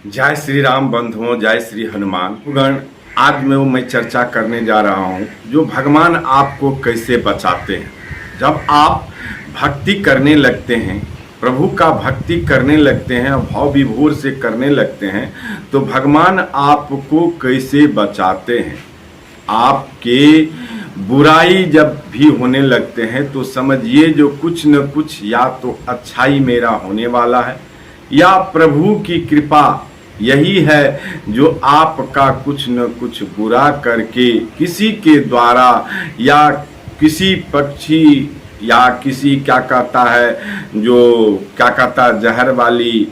जय श्री राम बंधुओं, जय श्री हनुमान गण। आज मैं चर्चा करने जा रहा हूँ जो भगवान आपको कैसे बचाते हैं। जब आप भक्ति करने लगते हैं, प्रभु का भक्ति करने लगते हैं, भाव विभोर से करने लगते हैं, तो भगवान आपको कैसे बचाते हैं। आपके बुराई जब भी होने लगते हैं तो समझिए जो कुछ न कुछ या तो अच्छाई मेरा होने वाला है या प्रभु की कृपा यही है जो आपका कुछ न कुछ बुरा करके किसी के द्वारा या किसी पक्षी या किसी क्या कहता है जहर वाली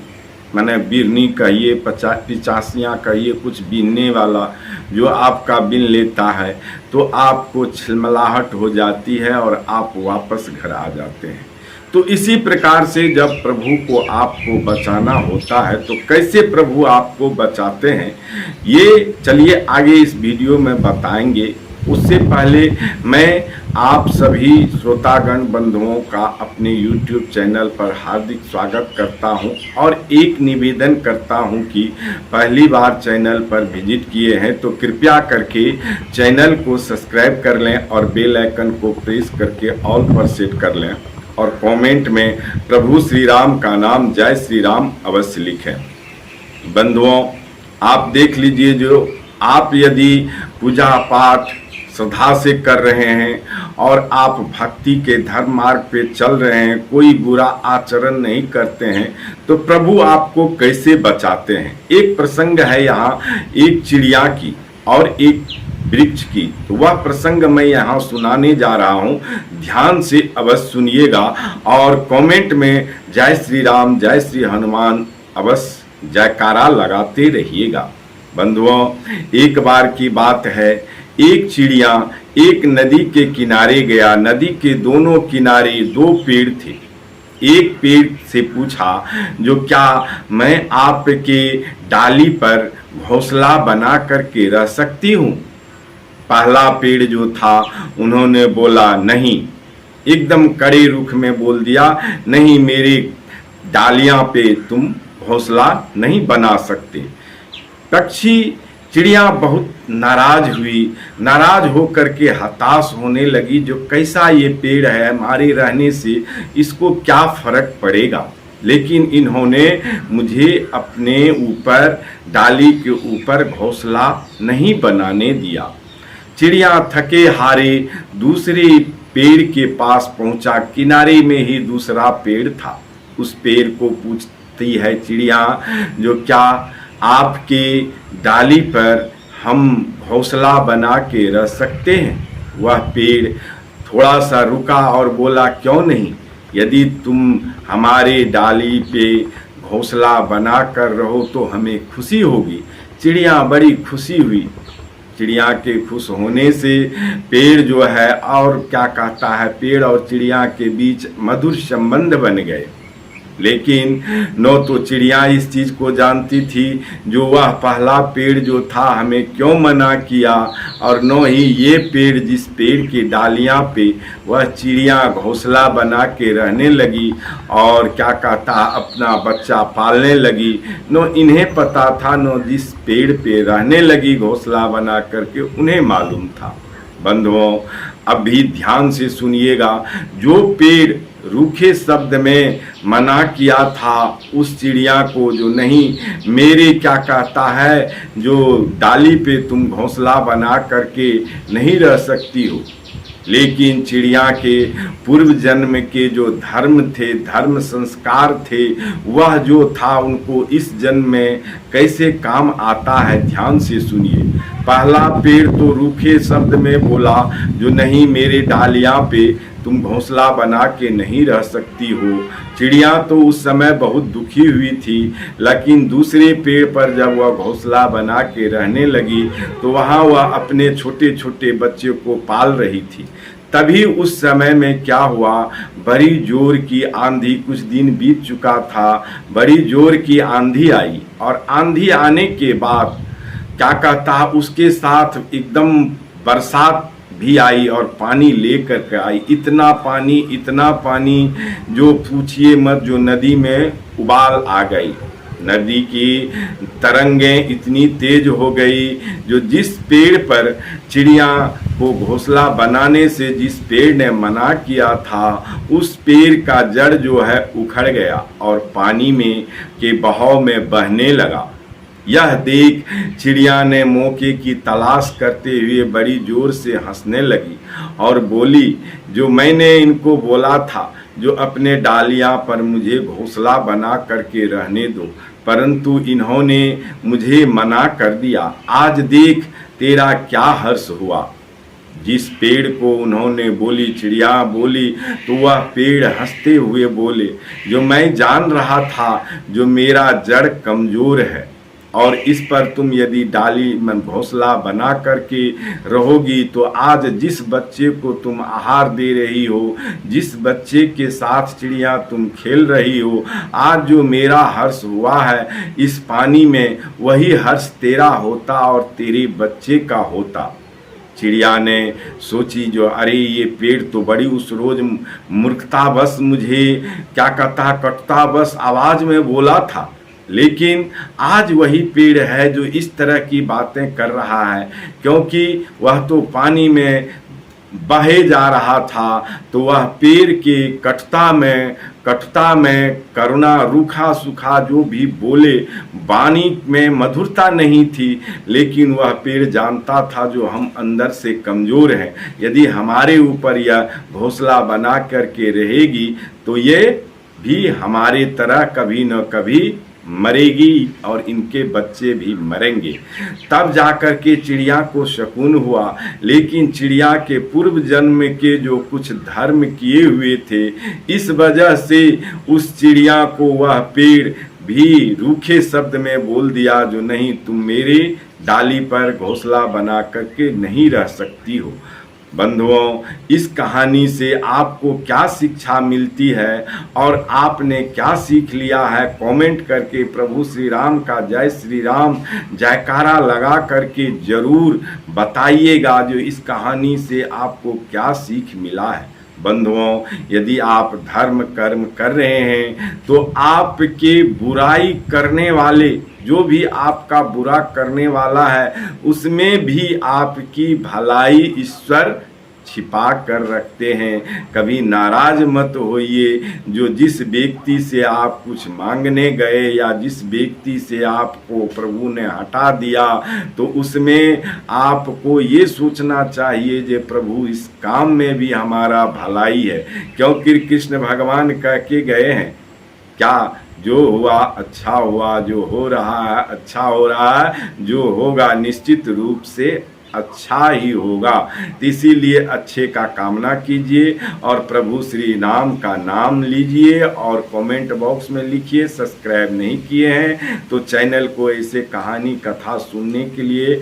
मैंने बिरनी कहिए, पिचासियाँ कहिए, कुछ बीनने वाला जो आपका बिन लेता है तो आपको छिलमलाहट हो जाती है और आप वापस घर आ जाते हैं। तो इसी प्रकार से जब प्रभु को आपको बचाना होता है तो कैसे प्रभु आपको बचाते हैं, ये चलिए आगे इस वीडियो में बताएंगे। उससे पहले मैं आप सभी श्रोतागण बंधुओं का अपने YouTube चैनल पर हार्दिक स्वागत करता हूं और एक निवेदन करता हूं कि पहली बार चैनल पर विजिट किए हैं तो कृपया करके चैनल को सब्सक्राइब कर लें और बेल आइकन को प्रेस करके ऑल पर सेट कर लें और कमेंट में प्रभु श्री राम का नाम जय श्री राम अवश्य लिखें। बंधुओं, आप देख लीजिए, जो आप यदि पूजा पाठ श्रद्धा से कर रहे हैं और आप भक्ति के धर्म मार्ग पे चल रहे हैं, कोई बुरा आचरण नहीं करते हैं, तो प्रभु आपको कैसे बचाते हैं। एक प्रसंग है यहाँ एक चिड़िया की और एक वृक्ष की, तो वह प्रसंग मैं यहाँ सुनाने जा रहा हूँ। ध्यान से अवश्य सुनिएगा और कमेंट में जय श्री राम जय श्री हनुमान अवश्य जयकारा लगाते रहिएगा। बंधुओं, एक बार की बात है, एक चिड़िया एक नदी के किनारे गया। नदी के दोनों किनारे दो पेड़ थे। एक पेड़ से पूछा, जो क्या मैं आपके डाली पर घोंसला बना करके रह सकती हूँ। पहला पेड़ जो था उन्होंने बोला नहीं, एकदम कड़े रुख में बोल दिया, नहीं, मेरे डालियां पे तुम घोंसला नहीं बना सकते। पक्षी चिड़िया बहुत नाराज हुई, नाराज होकर के हताश होने लगी, जो कैसा ये पेड़ है, हमारे रहने से इसको क्या फर्क पड़ेगा। लेकिन इन्होंने मुझे अपने ऊपर डाली के ऊपर घोंसला नहीं बनाने दिया। चिड़िया थके हारे दूसरे पेड़ के पास पहुंचा। किनारे में ही दूसरा पेड़ था। उस पेड़ को पूछती है चिड़िया, जो क्या आपके डाली पर हम घोंसला बना के रह सकते हैं। वह पेड़ थोड़ा सा रुका और बोला, क्यों नहीं, यदि तुम हमारे डाली पे घोंसला बना कर रहो तो हमें खुशी होगी। चिड़िया बड़ी खुशी हुई। चिड़िया के खुश होने से पेड़ जो है और क्या कहता है, पेड़ और चिड़िया के बीच मधुर संबंध बन गए। लेकिन न तो चिड़िया इस चीज को जानती थी जो वह पहला पेड़ जो था हमें क्यों मना किया, और न ही ये पेड़ जिस पेड़ की डालियां पे वह चिड़िया घोंसला बना के रहने लगी और क्या कहता अपना बच्चा पालने लगी, न इन्हें पता था, न जिस पेड़ पे रहने लगी घोंसला बना करके उन्हें मालूम था। बंधुओं, अब भी ध्यान से सुनिएगा, जो पेड़ रूखे शब्द में मना किया था उस चिड़िया को, जो नहीं, मेरे क्या कहता है, जो डाली पे तुम घोंसला बना करके नहीं रह सकती हो। लेकिन चिड़िया के पूर्व जन्म के जो धर्म थे, धर्म संस्कार थे, वह जो था उनको इस जन्म में कैसे काम आता है, ध्यान से सुनिए। पहला पेड़ तो रूखे शब्द में बोला, जो नहीं, मेरे डालियां पे तुम घोंसला बना के नहीं रह सकती हो। चिड़िया तो उस समय बहुत दुखी हुई थी, लेकिन दूसरे पेड़ पर जब वह घोंसला बना के रहने लगी तो वहाँ वह अपने छोटे छोटे बच्चे को पाल रही थी। तभी उस समय में क्या हुआ, बड़ी जोर की आंधी, कुछ दिन बीत चुका था, बड़ी जोर की आंधी आई और आंधी आने के बाद क्या कहता, उसके साथ एकदम बरसात भी आई और पानी लेकर के आई। इतना पानी जो पूछिए मत, जो नदी में उबाल आ गई। नदी की तरंगें इतनी तेज हो गई, जो जिस पेड़ पर चिड़िया को घोंसला बनाने से जिस पेड़ ने मना किया था, उस पेड़ का जड़ जो है उखड़ गया और पानी में के बहाव में बहने लगा। यह देख चिड़िया ने मौके की तलाश करते हुए बड़ी जोर से हंसने लगी और बोली, जो मैंने इनको बोला था, जो अपने डालियां पर मुझे घोंसला बना करके रहने दो, परंतु इन्होंने मुझे मना कर दिया। आज देख तेरा क्या हर्ष हुआ। जिस पेड़ को उन्होंने बोली, चिड़िया बोली, तो वह पेड़ हंसते हुए बोले, जो मैं जान रहा था जो मेरा जड़ कमजोर है और इस पर तुम यदि डाली में घोंसला बना करके रहोगी, तो आज जिस बच्चे को तुम आहार दे रही हो, जिस बच्चे के साथ चिड़िया तुम खेल रही हो, आज जो मेरा हर्ष हुआ है इस पानी में, वही हर्ष तेरा होता और तेरे बच्चे का होता। चिड़िया ने सोची, जो अरे ये पेड़ तो बड़ी उस रोज मूर्खतावश मुझे क्या कहता कटतावश आवाज में बोला था, लेकिन आज वही पेड़ है जो इस तरह की बातें कर रहा है, क्योंकि वह तो पानी में बहे जा रहा था। तो वह पेड़ के कटता में करुणा, रूखा सूखा जो भी बोले, वाणी में मधुरता नहीं थी, लेकिन वह पेड़ जानता था जो हम अंदर से कमजोर हैं। यदि हमारे ऊपर यह घोंसला बना करके रहेगी तो ये भी हमारे तरह कभी न कभी मरेगी और इनके बच्चे भी मरेंगे। तब जाकर के चिड़िया को शकून हुआ, लेकिन चिड़िया के पूर्व जन्म के जो कुछ धर्म किए हुए थे, इस वजह से उस चिड़िया को वह पेड़ भी रूखे शब्द में बोल दिया, जो नहीं तुम मेरे डाली पर घोंसला बना करके नहीं रह सकती हो। बंधुओं, इस कहानी से आपको क्या शिक्षा मिलती है और आपने क्या सीख लिया है, कमेंट करके प्रभु श्री राम का जय श्री राम जयकारा लगा करके जरूर बताइएगा, जो इस कहानी से आपको क्या सीख मिला है। बंधुओं, यदि आप धर्म कर्म कर रहे हैं तो आपके बुराई करने वाले, जो भी आपका बुरा करने वाला है, उसमें भी आपकी भलाई ईश्वर छिपा कर रखते हैं। कभी नाराज मत होइए। जो जिस व्यक्ति से आप कुछ मांगने गए या जिस व्यक्ति से आपको प्रभु ने हटा दिया, तो उसमें आपको ये सोचना चाहिए कि प्रभु इस काम में भी हमारा भलाई है, क्योंकि कृष्ण भगवान कह के गए हैं, क्या जो हुआ अच्छा हुआ, जो हो रहा है अच्छा हो रहा है, जो होगा निश्चित रूप से अच्छा ही होगा। तो इसीलिए अच्छे का कामना कीजिए और प्रभु श्री राम का नाम लीजिए और कमेंट बॉक्स में लिखिए। सब्सक्राइब नहीं किए हैं तो चैनल को ऐसे कहानी कथा सुनने के लिए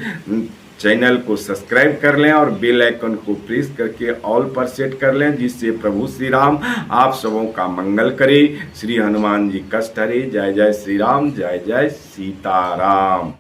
चैनल को सब्सक्राइब कर लें और बेल आइकन को प्रेस करके ऑल पर सेट कर लें, जिससे प्रभु श्री राम आप सबों का मंगल करे। श्री हनुमान जी कष्ट हरे। जय जय श्री राम, जय जय सीताराम।